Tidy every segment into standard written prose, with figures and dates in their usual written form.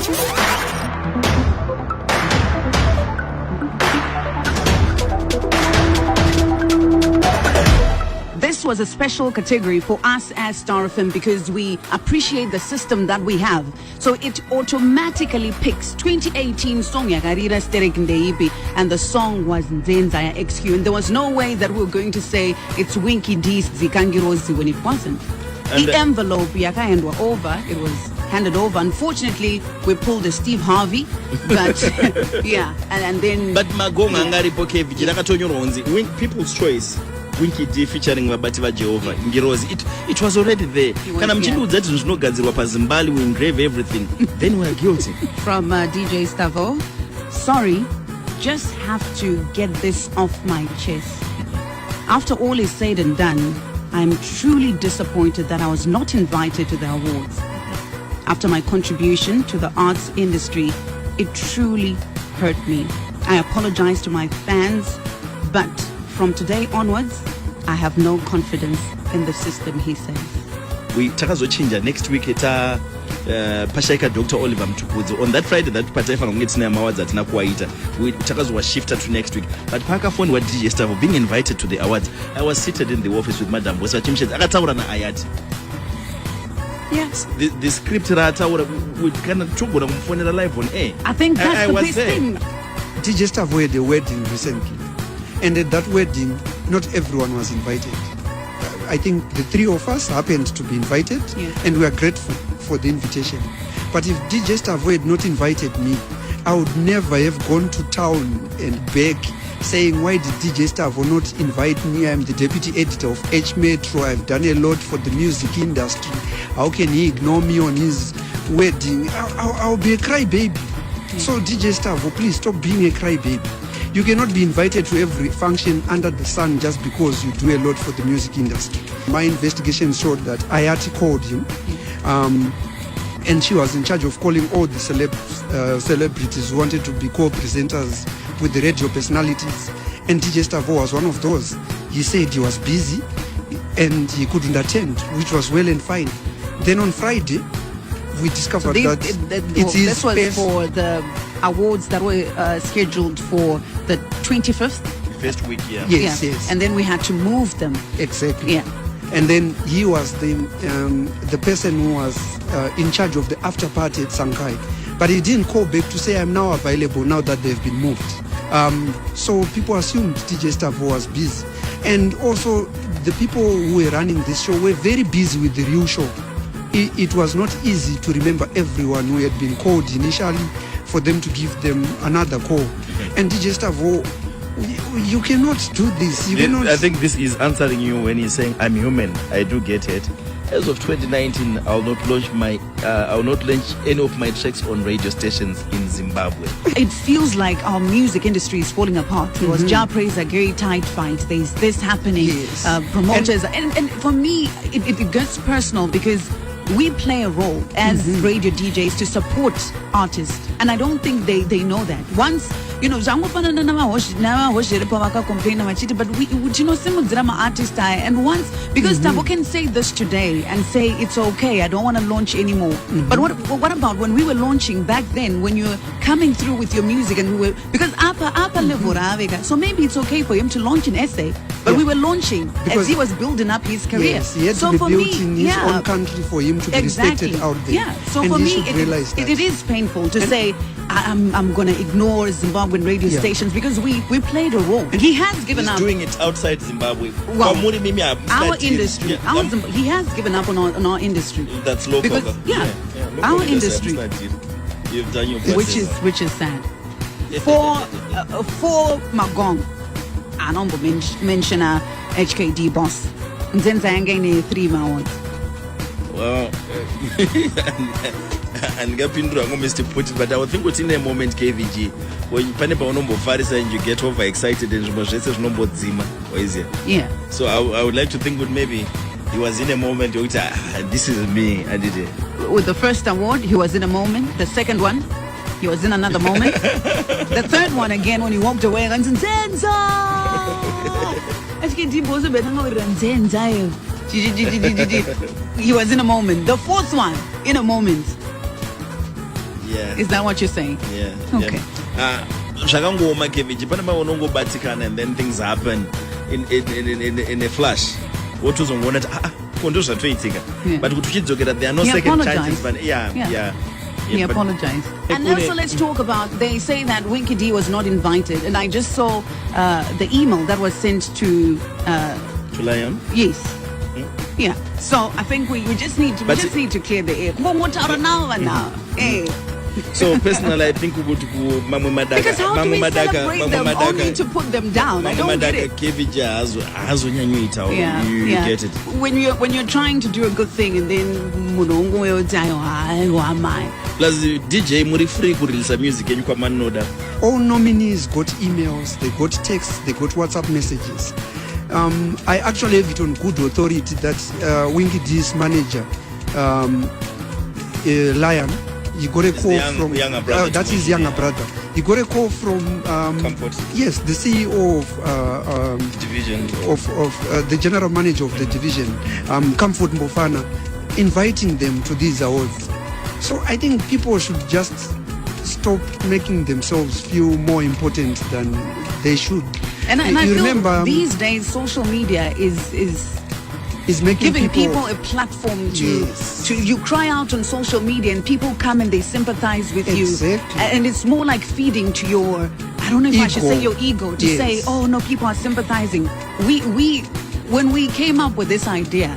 This was a special category for us as Star FM because we appreciate the system that we have. So it automatically picks 2018 song Yakarira Sterek Ndeipi, and the song was Nzenzaya XQ. And there was no way that we were going to say it's Winky D's Zikangirozi when it wasn't. The envelope yakaendwa over, it was handed over. Unfortunately, we pulled a Steve Harvey, but yeah, and then. But Magonga ngaripo KVG lakatonyoronzi People's Choice. Winky D featuring Mabativa Jehovah Ngirozi. It was already there. Kana mchindudza kuti zvinogadzirwa paZimbabwe, we engrave everything. Then we are guilty. From DJ Stavo, sorry, just have to get this off my chest. After all is said and done, I'm truly disappointed that I was not invited to the awards. After my contribution to the arts industry, it truly hurt me. I apologize to my fans, but from today onwards, I have no confidence in the system, he says. We takazochinja next week eta Pashaika Dr. Oliver Mtukudzi. On that Friday that Pataifa ngetsina awards atina kuwaita. We takazwa shifter to next week. But paka phone wa DJ Stavo being invited to the awards. I was seated in the office with Madam Bosa Chimshes. Akataura na Iyati. Yes. The script rata we kind of took on phone live on air. I think that's the best thing. DJ Stavo had a wedding recently. And at that wedding, not everyone was invited. I think the three of us happened to be invited, and we are grateful for the invitation. But if DJ Stavo had not invited me, I would never have gone to town and beg, saying, why did DJ Stavo not invite me? I'm the deputy editor of H Metro. I've done a lot for the music industry. How can he ignore me on his wedding? I'll be a crybaby. So DJ Stavo, please stop being a crybaby. You cannot be invited to every function under the sun just because you do a lot for the music industry. My investigation showed that Iyati called him, and she was in charge of calling all the celebrities who wanted to be co-presenters with the radio personalities. And DJ Stavo was one of those. He said he was busy and he couldn't attend, which was well and fine. Then on Friday, we discovered that it's his this was space for the awards that were scheduled for the 25th. First week, yeah. Yes, yes. And then we had to move them. Exactly. Yeah. And then he was the person who was in charge of the after party at Sankai. But he didn't call back to say, I'm now available now that they've been moved. So people assumed DJ Stavo was busy. And also the people who were running this show were very busy with the real show. It was not easy to remember everyone who had been called initially for them to give them another call. And DJ Stavo, you cannot do this. I think this is answering you when he's saying, I'm human. I do get it. As of 2019, I'll not launch any of my tracks on radio stations in Zimbabwe. It feels like our music industry is falling apart. There was Japraise, a very tight fight. There's this happening. Yes. Promoters. And for me, it gets personal because we play a role as radio DJs to support artists, and I don't think they know that. Once, you know, but we, you know, artist, and once, because Stavo can say this today and say it's okay, I don't want to launch anymore. But what about when we were launching back then, when you were coming through with your music, and we were, because upper level, so maybe it's okay for him to launch an essay, but we were launching because as he was building up his career. Yes, he had to be built in his own country for him to be respected out there. Yeah, so and for me, it is painful to say I'm going to ignore Zimbabwean radio stations because we played a role. And he has given up. He's doing it outside Zimbabwe. Well, our industry. He has given up on our industry. That's local. Because, our industry. You've done your which is sad. For Magong, I don't mention HKD boss. And then I gain 3 awards. Well, and Gapindra Mr. put it, but I think what's in a moment KVG when you panic on number Phathisani and you get overexcited and number Zima or is it? Yeah. So I would like to think that maybe he was in a moment this is me, I did it. With the first award, he was in a moment. The second one, he was in another moment. The third one again when he walked away and he was in a moment. The fourth one, in a moment. Yeah. Is that what you're saying? Yeah. Okay. Zvakangoma KVG pana maunongobatikana and then things happen in a flash. Wotuzongona kondo zvatoitika. But kuti uchidzokera there are no second chances, but he apologized. And also let's talk about, they say that Winky D was not invited, and I just saw the email that was sent to Lion? Yes. Yeah. So I think we just need to clear the air. Hey. So personally, I think we go to Mamu Madaka. Because how do we celebrate them only to put them down? I don't get it. KVG You get it. When you're trying to do a good thing and then plus DJ muri free to release music and you come and know that. All nominees got emails, they got texts, they got WhatsApp messages. I actually have it on good authority that Winky D's manager, Lion, he got a call from younger brother. That's his younger brother. He got a call from Comfort. Yes, the CEO of division of the general manager of the division, Comfort Mbofana, inviting them to these awards. So I think people should just stop making themselves feel more important than they should. And I feel remember, these days social media is making giving people a platform to you cry out on social media and people come and they sympathize with you, and it's more like feeding to your, I don't know if I should say your ego, to say, oh no, people are sympathizing. When we came up with this idea,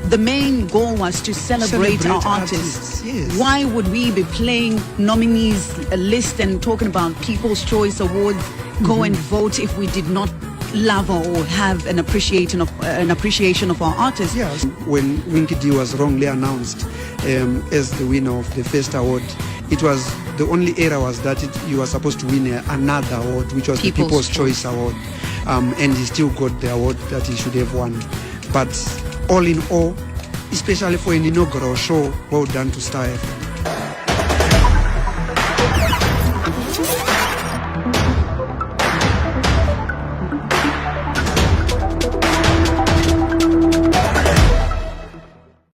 the main goal was to celebrate our artists. Yes. Why would we be playing nominees a list and talking about People's Choice Awards, go and vote if we did not love or have an appreciation of our artists? Yes. When Winky D was wrongly announced as the winner of the first award, it was the only error was that you were supposed to win another award, which was the People's Choice Award, and he still got the award that he should have won. But all in all, especially for an inaugural show, well done to Star FM.